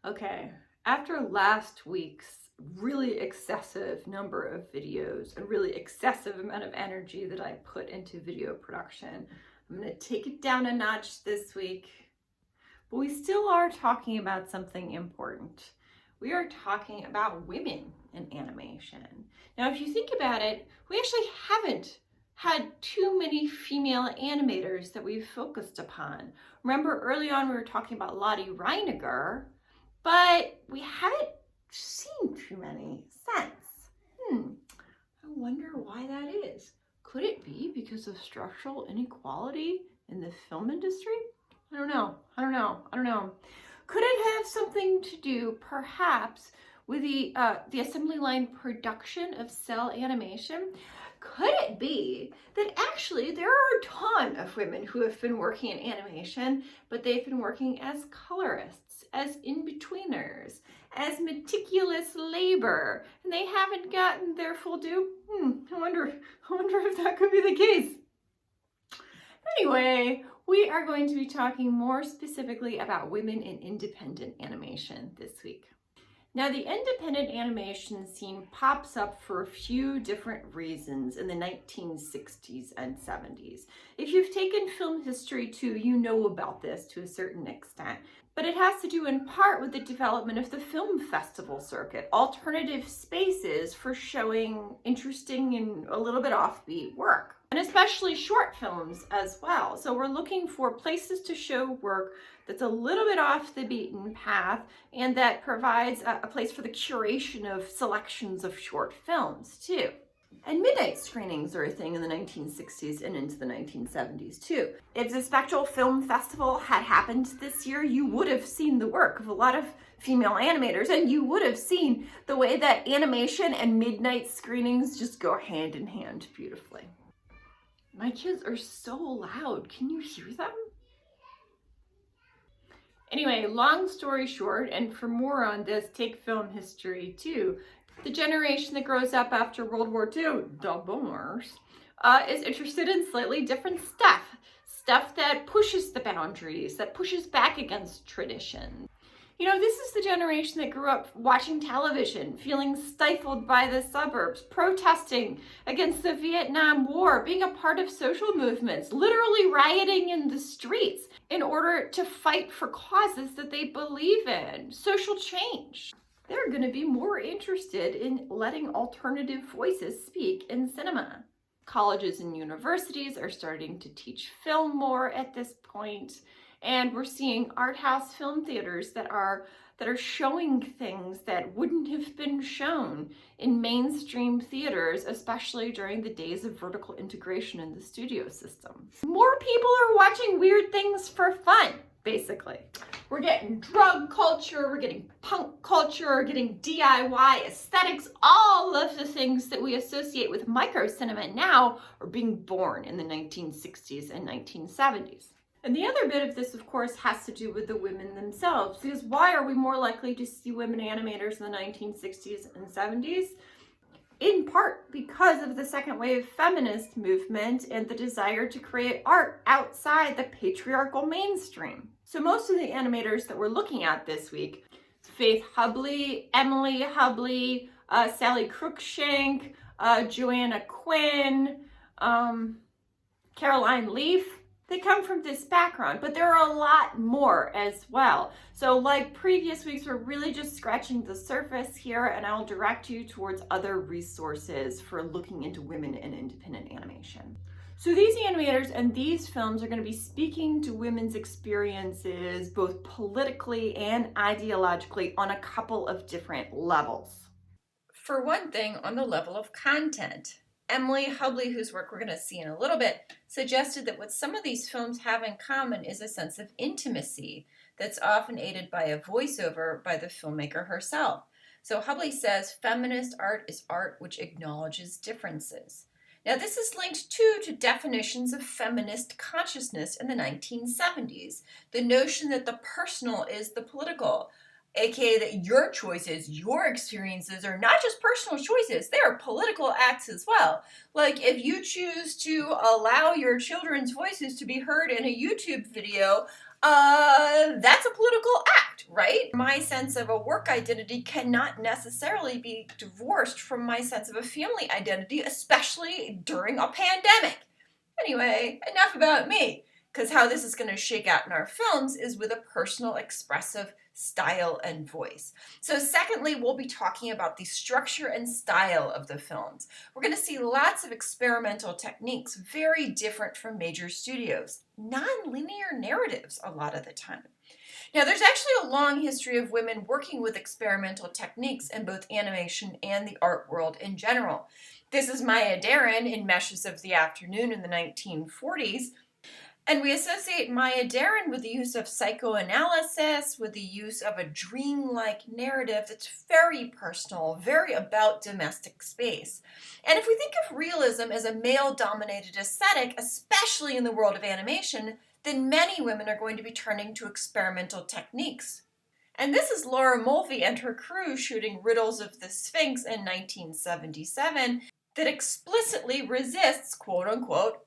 Okay, after last week's really excessive number of videos and really excessive amount of energy that I put into video production, I'm going to take it down a notch this week. But we still are talking about something important. We are talking about women in animation. Now, if you think about it, we actually haven't had too many female animators that we've focused upon. Remember early on we were talking about Lottie Reiniger, but we haven't seen too many since. I wonder why that is. Could it be because of structural inequality in the film industry? I don't know. Could it have something to do perhaps with the assembly line production of cell animation? Could it be that actually there are a ton of women who have been working in animation, but they've been working as colorists, as in-betweeners, as meticulous labor, and they haven't gotten their full due? I wonder if that could be the case. Anyway, we are going to be talking more specifically about women in independent animation this week. Now, the independent animation scene pops up for a few different reasons in the 1960s and 70s. If you've taken film history too, you know about this to a certain extent. But it has to do in part with the development of the film festival circuit, alternative spaces for showing interesting and a little bit offbeat work. And especially short films as well. So we're looking for places to show work that's a little bit off the beaten path and that provides a place for the curation of selections of short films too. And midnight screenings are a thing in the 1960s and into the 1970s too. If the Spectral Film Festival had happened this year, you would have seen the work of a lot of female animators, and you would have seen the way that animation and midnight screenings just go hand in hand beautifully. My kids are so loud. Can you hear them? Anyway, long story short, and for more on this, take film history too. The generation that grows up after World War II, the boomers, is interested in slightly different stuff. Stuff that pushes the boundaries, that pushes back against tradition. You know, this is the generation that grew up watching television, feeling stifled by the suburbs, protesting against the Vietnam War, being a part of social movements, literally rioting in the streets in order to fight for causes that they believe in, social change. They're going to be more interested in letting alternative voices speak in cinema. Colleges and universities are starting to teach film more at this point. And we're seeing art house film theaters that are showing things that wouldn't have been shown in mainstream theaters, especially during the days of vertical integration in the studio system. More people are watching weird things for fun, basically. We're getting drug culture, we're getting punk culture, we're getting DIY aesthetics. All of the things that we associate with micro cinema now are being born in the 1960s and 1970s. And the other bit of this, of course, has to do with the women themselves, because why are we more likely to see women animators in the 1960s and 70s? In part because of the second wave feminist movement and the desire to create art outside the patriarchal mainstream. So most of the animators that we're looking at this week, Faith Hubley, Emily Hubley, Sally Cruikshank, Joanna Quinn, Caroline Leaf, they come from this background, but there are a lot more as well. So like previous weeks, we're really just scratching the surface here, and I'll direct you towards other resources for looking into women in independent animation. So these animators and these films are going to be speaking to women's experiences, both politically and ideologically, on a couple of different levels. For one thing, on the level of content. Emily Hubley, whose work we're going to see in a little bit, suggested that what some of these films have in common is a sense of intimacy that's often aided by a voiceover by the filmmaker herself. So Hubley says, feminist art is art which acknowledges differences. Now this is linked too to definitions of feminist consciousness in the 1970s. The notion that the personal is the political, aka that your choices, your experiences are not just personal choices, they are political acts as well. Like if you choose to allow your children's voices to be heard in a YouTube video, that's a political act, right? My sense of a work identity cannot necessarily be divorced from my sense of a family identity, especially during a pandemic. Anyway, enough about me, because how this is going to shake out in our films is with a personal, expressive style and voice. So secondly, we'll be talking about the structure and style of the films. We're going to see lots of experimental techniques, very different from major studios. Non-linear narratives a lot of the time. Now, there's actually a long history of women working with experimental techniques in both animation and the art world in general. This is Maya Deren in Meshes of the Afternoon in the 1940s. And we associate Maya Deren with the use of psychoanalysis, with the use of a dreamlike narrative that's very personal, very about domestic space. And if we think of realism as a male-dominated aesthetic, especially in the world of animation, then many women are going to be turning to experimental techniques. And this is Laura Mulvey and her crew shooting Riddles of the Sphinx in 1977 that explicitly resists, quote-unquote,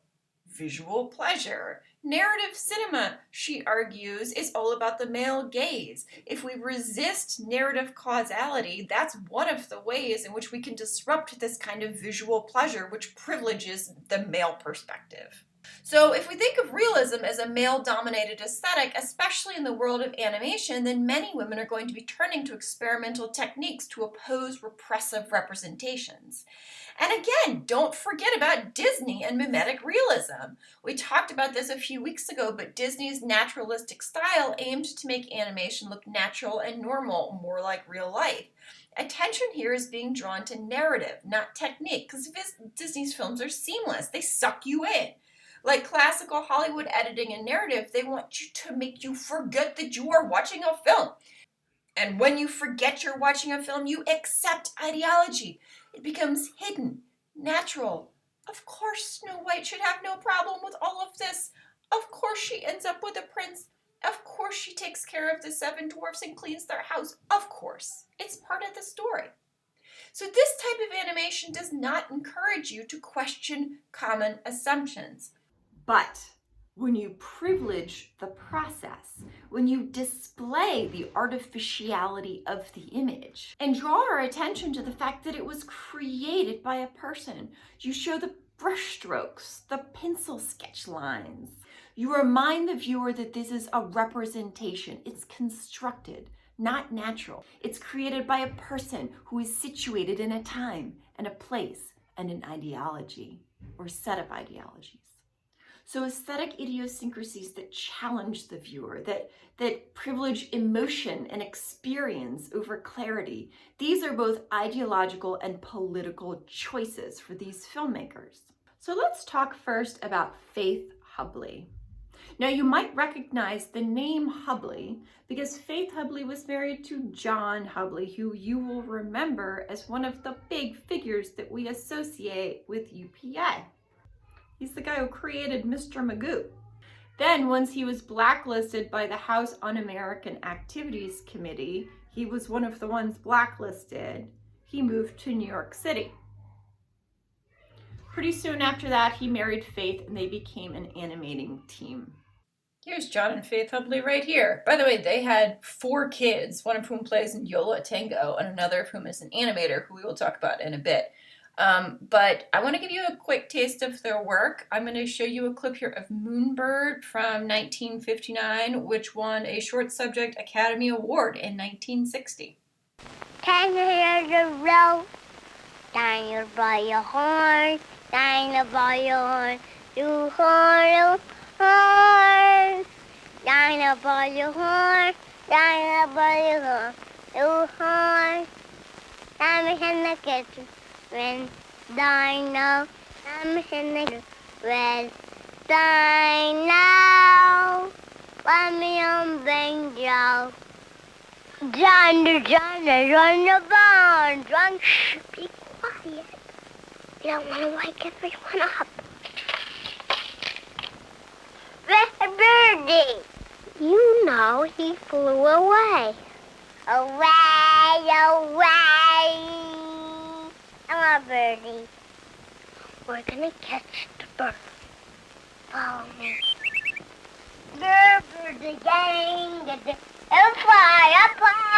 visual pleasure. Narrative cinema, she argues, is all about the male gaze. If we resist narrative causality, that's one of the ways in which we can disrupt this kind of visual pleasure, which privileges the male perspective. So if we think of realism as a male-dominated aesthetic, especially in the world of animation, then many women are going to be turning to experimental techniques to oppose repressive representations. And again, don't forget about Disney and mimetic realism. We talked about this a few weeks ago, but Disney's naturalistic style aimed to make animation look natural and normal, more like real life. Attention here is being drawn to narrative, not technique, because Disney's films are seamless. They suck you in. Like classical Hollywood editing and narrative, they want you to make you forget that you are watching a film. And when you forget you're watching a film, you accept ideology. It becomes hidden, natural. Of course Snow White should have no problem with all of this. Of course she ends up with a prince. Of course she takes care of the 7 dwarfs and cleans their house. Of course. It's part of the story. So this type of animation does not encourage you to question common assumptions. But when you privilege the process, when you display the artificiality of the image and draw our attention to the fact that it was created by a person, you show the brushstrokes, the pencil sketch lines. You remind the viewer that this is a representation. It's constructed, not natural. It's created by a person who is situated in a time and a place and an ideology or set of ideologies. So aesthetic idiosyncrasies that challenge the viewer, that privilege emotion and experience over clarity, these are both ideological and political choices for these filmmakers. So let's talk first about Faith Hubley. Now you might recognize the name Hubley because Faith Hubley was married to John Hubley, who you will remember as one of the big figures that we associate with UPA. He's the guy who created Mr. Magoo. Then once he was blacklisted by the House Un-American Activities Committee, he was one of the ones blacklisted, he moved to New York City. Pretty soon after that, he married Faith and they became an animating team. Here's John and Faith Hubley right here. By the way, they had 4 kids, one of whom plays in Yola Tango and another of whom is an animator who we will talk about in a bit. But I want to give you a quick taste of their work. I'm going to show you a clip here of MOONBIRD from 1959, which won a Short Subject Academy Award in 1960. Can you hear the road? Diner by your horn, diner by your horn, you horn, horn. Diner by your horn, diner by your horn, you horn. I'm in the kitchen. When Dino, I'm in the kitchen. When Dino, let me on banjo. John run the barn. John, shh, be quiet. You don't want to wake everyone up. Where's Birdie? You know he flew away. Away, away. Hello, Birdie. We're gonna catch the bird. Follow me. Birdie gang, it'll fly, up, fly.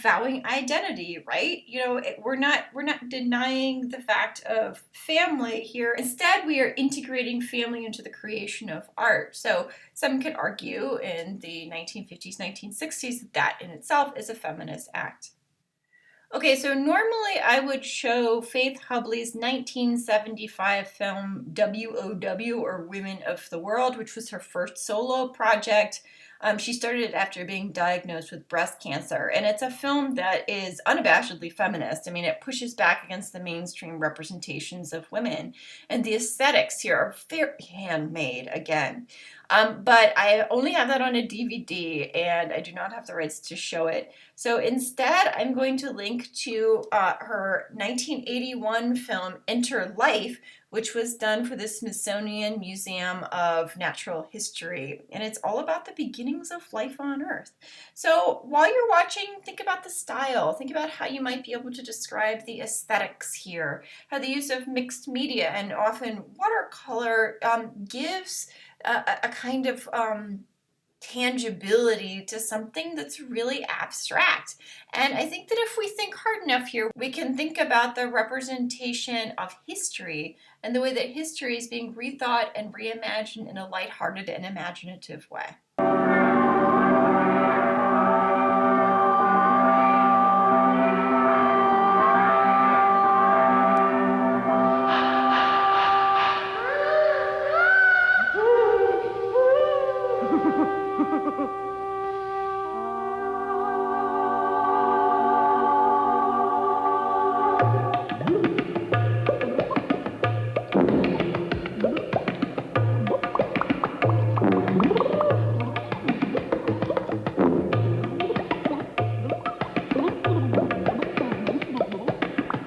avowing identity, right? You know, we're not denying the fact of family here. Instead, we are integrating family into the creation of art. So some could argue in the 1950s, 1960s that that in itself is a feminist act. Okay, so normally I would show Faith Hubley's 1975 film WOW, or Women of the World, which was her first solo project. She started it after being diagnosed with breast cancer, and it's a film that is unabashedly feminist. I mean, it pushes back against the mainstream representations of women, and the aesthetics here are very handmade again. But I only have that on a DVD, and I do not have the rights to show it. So instead, I'm going to link to her 1981 film Enter Life, which was done for the Smithsonian Museum of Natural History. And it's all about the beginnings of life on Earth. So while you're watching, think about the style. Think about how you might be able to describe the aesthetics here, how the use of mixed media and often watercolor gives a kind of tangibility to something that's really abstract. And I think that if we think hard enough here, we can think about the representation of history and the way that history is being rethought and reimagined in a lighthearted and imaginative way.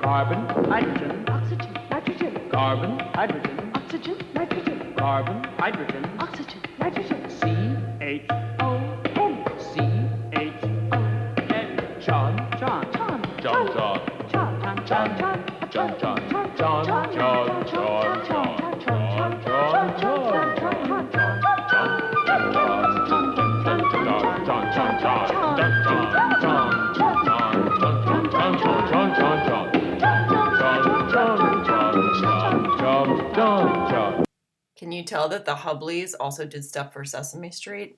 Carbon, hydrogen, oxygen, nitrogen. Carbon, hydrogen, oxygen, nitrogen. Carbon, hydrogen, oxygen, nitrogen. C-H-O-N. C-H-O-N. John, John, John, John, John, John, John, John, John, John, John, Can you tell that the Hubleys also did stuff for Sesame Street?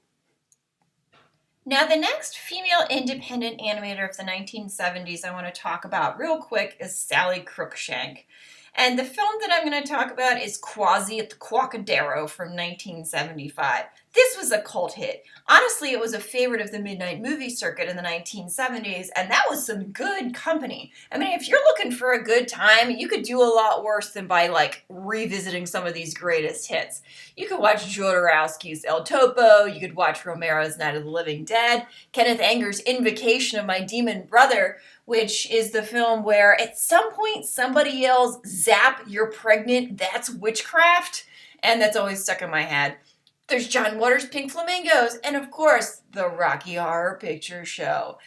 Now, the next female independent animator of the 1970s I want to talk about real quick is Sally Cruikshank. And the film that I'm going to talk about is Quasi at the QUACKADERO from 1975. This was a cult hit. Honestly, it was a favorite of the midnight movie circuit in the 1970s, and that was some good company. I mean, if you're looking for a good time, you could do a lot worse than by, like, revisiting some of these greatest hits. You could watch Jodorowsky's El Topo, you could watch Romero's Night of the Living Dead, Kenneth Anger's Invocation of My Demon Brother, which is the film where at some point somebody yells, "Zap, you're pregnant, that's witchcraft," and that's always stuck in my head. There's John Waters' Pink Flamingos, and of course, the Rocky Horror Picture Show.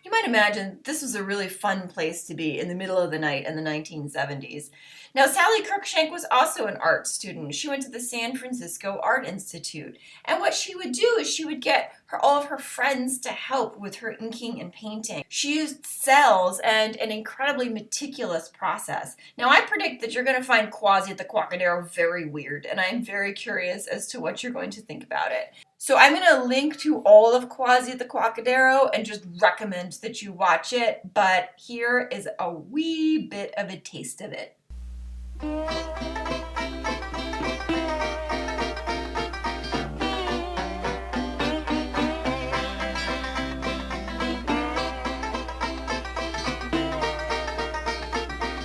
You might imagine this was a really fun place to be in the middle of the night in the 1970s. Now, Sally Cruikshank was also an art student. She went to the San Francisco Art Institute. And what she would do is she would get all of her friends to help with her inking and painting. She used cells and an incredibly meticulous process. Now, I predict that you're going to find Quasi at the QUACKADERO very weird, and I'm very curious as to what you're going to think about it. So I'm going to link to all of Quasi at the QUACKADERO and just recommend that you watch it, but here is a wee bit of a taste of it.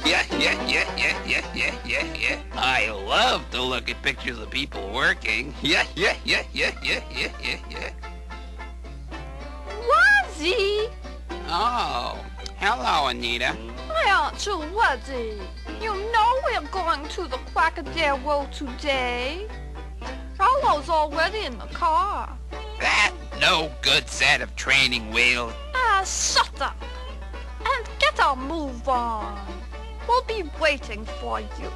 Yeah. I love to look at pictures of people working. Yeah. Quasi! Oh, hello, Anita. My Aunt Quasi. You know we're going to the Quackadero today. Rollo's already in the car. That no good set of training wheels. Ah, shut up. And get our move on. We'll be waiting for you.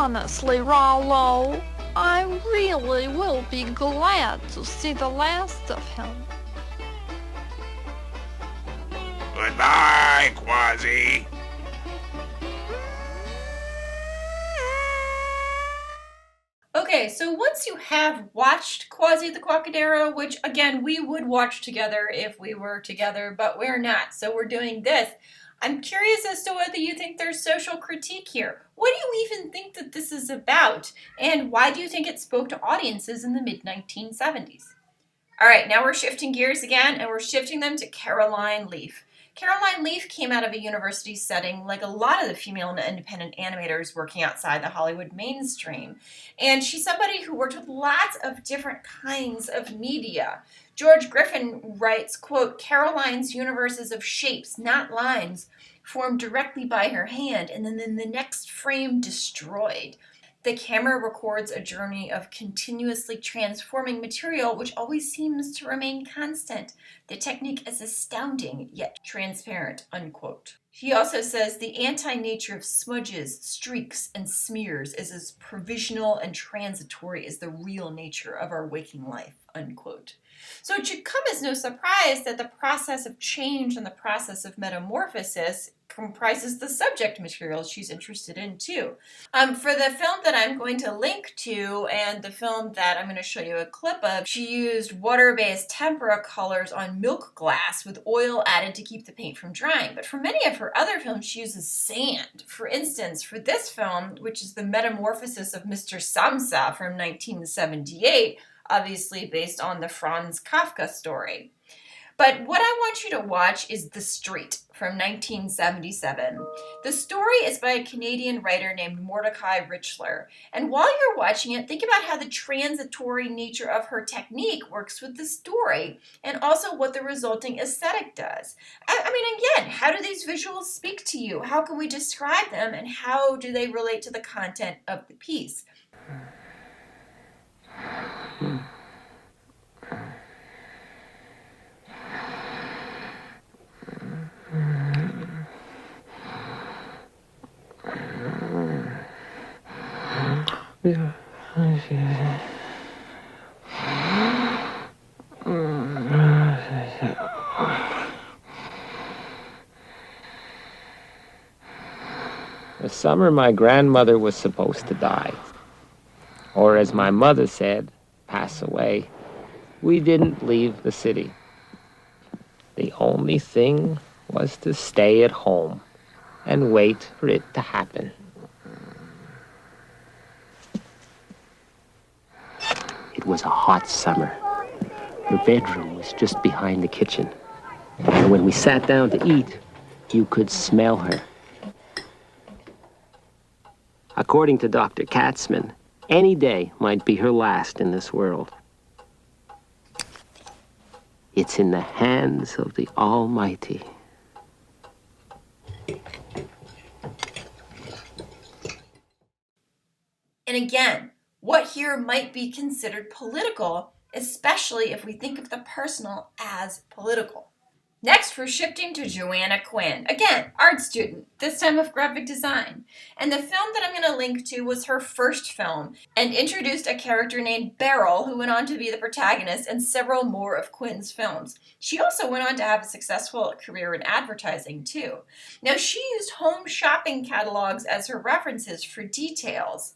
honestly, Rollo, I really will be glad to see the last of him. Goodbye, Quasi. Okay, so once you have watched Quasi the Quackadero, which again, we would watch together if we were together, but we're not, so we're doing this. I'm curious as to whether you think there's social critique here. What do you even think that this is about? And why do you think it spoke to audiences in the mid-1970s? All right, now we're shifting gears again, and we're shifting them to Caroline Leaf. Caroline Leaf came out of a university setting like a lot of the female independent animators working outside the Hollywood mainstream. And she's somebody who worked with lots of different kinds of media. George Griffin writes, quote, Caroline's universes of shapes, not lines, formed directly by her hand and then in the next frame destroyed. The camera records a journey of continuously transforming material which always seems to remain constant. The technique is astounding yet transparent, unquote. He also says the anti-nature of smudges, streaks, and smears is as provisional and transitory as the real nature of our waking life, unquote. So it should come as no surprise that the process of change and the process of metamorphosis comprises the subject material she's interested in too. For the film that I'm going to link to and the film that I'm going to show you a clip of, she used water-based tempera colors on milk glass with oil added to keep the paint from drying. But for many of her other films, she uses sand. For instance, for this film, which is The Metamorphosis of Mr. Samsa from 1978, obviously based on the Franz Kafka story. But what I want you to watch is The Street from 1977. The story is by a Canadian writer named Mordecai Richler. And while you're watching it, think about how the transitory nature of her technique works with the story and also what the resulting aesthetic does. I mean, again, how do these visuals speak to you? How can we describe them and how do they relate to the content of the piece? Yeah. The summer my grandmother was supposed to die, or as my mother said, pass away, we didn't leave the city. The only thing was to stay at home and wait for it to happen. It was a hot summer. Her bedroom was just behind the kitchen. And when we sat down to eat, you could smell her. According to Dr. Katzman, any day might be her last in this world. It's in the hands of the Almighty. And again, what here might be considered political, especially if we think of the personal as political. Next, we're shifting to Joanna Quinn. Again, art student, this time of graphic design. And the film that I'm going to link to was her first film and introduced a character named Beryl who went on to be the protagonist in several more of Quinn's films. She also went on to have a successful career in advertising too. Now, she used home shopping catalogs as her references for details.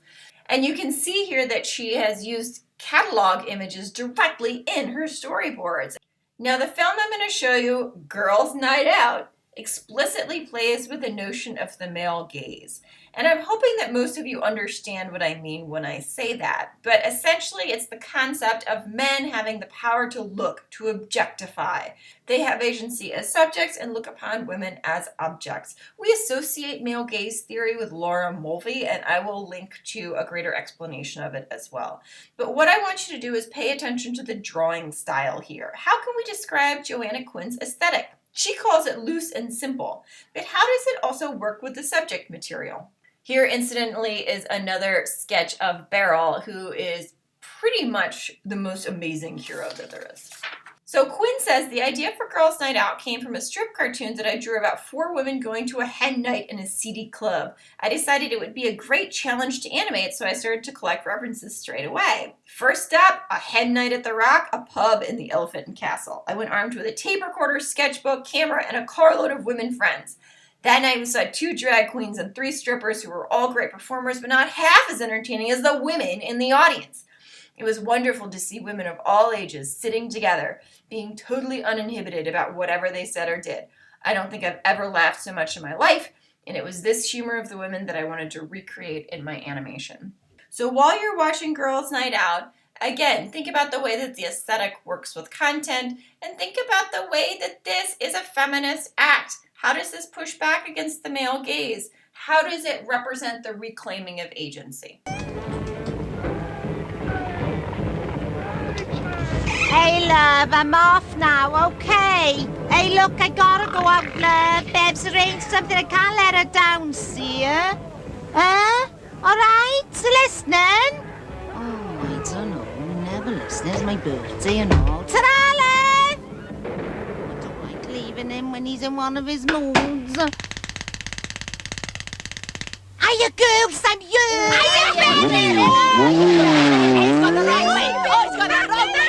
And you can see here that she has used catalog images directly in her storyboards. Now, the film I'm going to show you, Girls' Night Out, explicitly plays with the notion of the male gaze. And I'm hoping that most of you understand what I mean when I say that. But essentially, it's the concept of men having the power to look, to objectify. They have agency as subjects and look upon women as objects. We associate male gaze theory with Laura Mulvey, and I will link to a greater explanation of it as well. But what I want you to do is pay attention to the drawing style here. How can we describe Joanna Quinn's aesthetic? She calls it loose and simple, but how does it also work with the subject material? Here, incidentally, is another sketch of Beryl, who is pretty much the most amazing hero that there is. So Quinn says the idea for Girls' Night Out came from a strip cartoon that I drew about 4 women going to a hen night in a seedy club. I decided it would be a great challenge to animate, so I started to collect references straight away. First up, a hen night at the Rock, a pub in the Elephant and Castle. I went armed with a tape recorder, sketchbook, camera, and a carload of women friends. That night we saw 2 drag queens and 3 strippers who were all great performers, but not half as entertaining as the women in the audience. It was wonderful to see women of all ages sitting together, being totally uninhibited about whatever they said or did. I don't think I've ever laughed so much in my life, and it was this humor of the women that I wanted to recreate in my animation. So while you're watching Girls' Night Out, again, think about the way that the aesthetic works with content, and think about the way that this is a feminist act. How does this push back against the male gaze? How does it represent the reclaiming of agency? Hey, love, I'm off now, okay? Hey, look, I gotta go out, love. Bev's arranged something, I can't let her down, see ya? Huh? All right, so listening? Oh, I don't know, never listen. It's my birthday and all. Ta-da, love! I don't like leaving him when he's in one of his moods. Hiya, girls, I'm you! Hiya, baby! He's got the right way! Oh, he's got the wrong way!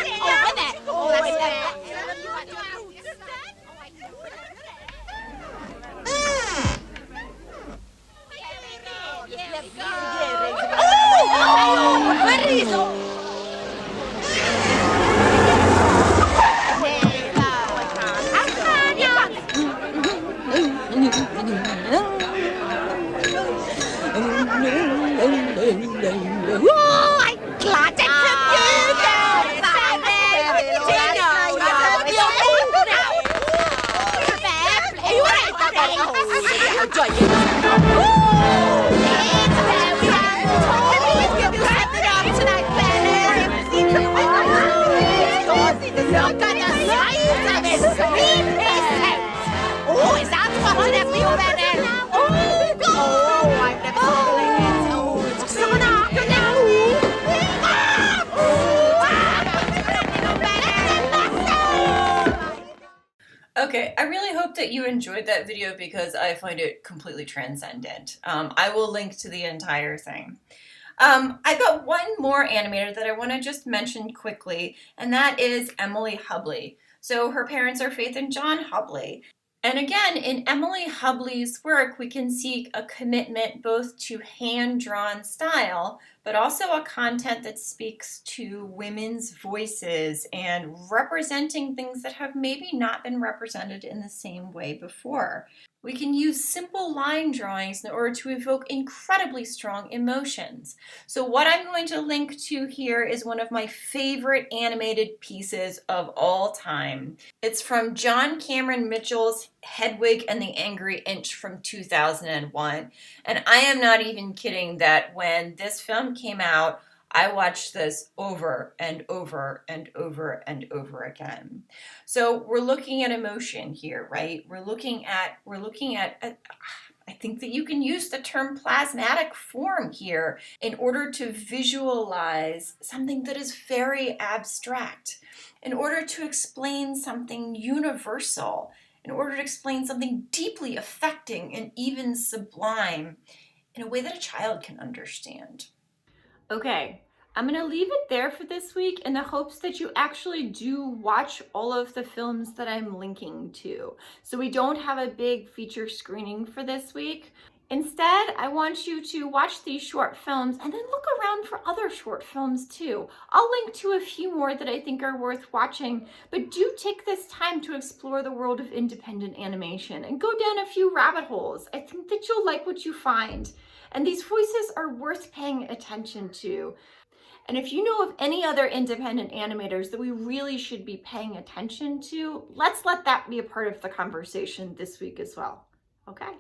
Okay, I really hope that you enjoyed that video because I find it completely transcendent. I will link to the entire thing. I've got one more animator that I want to just mention quickly, and that is Emily Hubley. So her parents are Faith and John Hubley. And again, in Emily Hubley's work, we can see a commitment both to hand-drawn style, but also a content that speaks to women's voices and representing things that have maybe not been represented in the same way before. We can use simple line drawings in order to evoke incredibly strong emotions. So what I'm going to link to here is one of my favorite animated pieces of all time. It's from John Cameron Mitchell's Hedwig and the Angry Inch from 2001. And I am not even kidding that when this film came out, I watched this over and over and over and over again. So we're looking at emotion here, right? We're looking at I think that you can use the term plasmatic form here in order to visualize something that is very abstract, in order to explain something universal, in order to explain something deeply affecting and even sublime in a way that a child can understand. Okay, I'm going to leave it there for this week in the hopes that you actually do watch all of the films that I'm linking to. So we don't have a big feature screening for this week. Instead, I want you to watch these short films and then look around for other short films too. I'll link to a few more that I think are worth watching, but do take this time to explore the world of independent animation and go down a few rabbit holes. I think that you'll like what you find. And these voices are worth paying attention to. And if you know of any other independent animators that we really should be paying attention to, let's let that be a part of the conversation this week as well. Okay?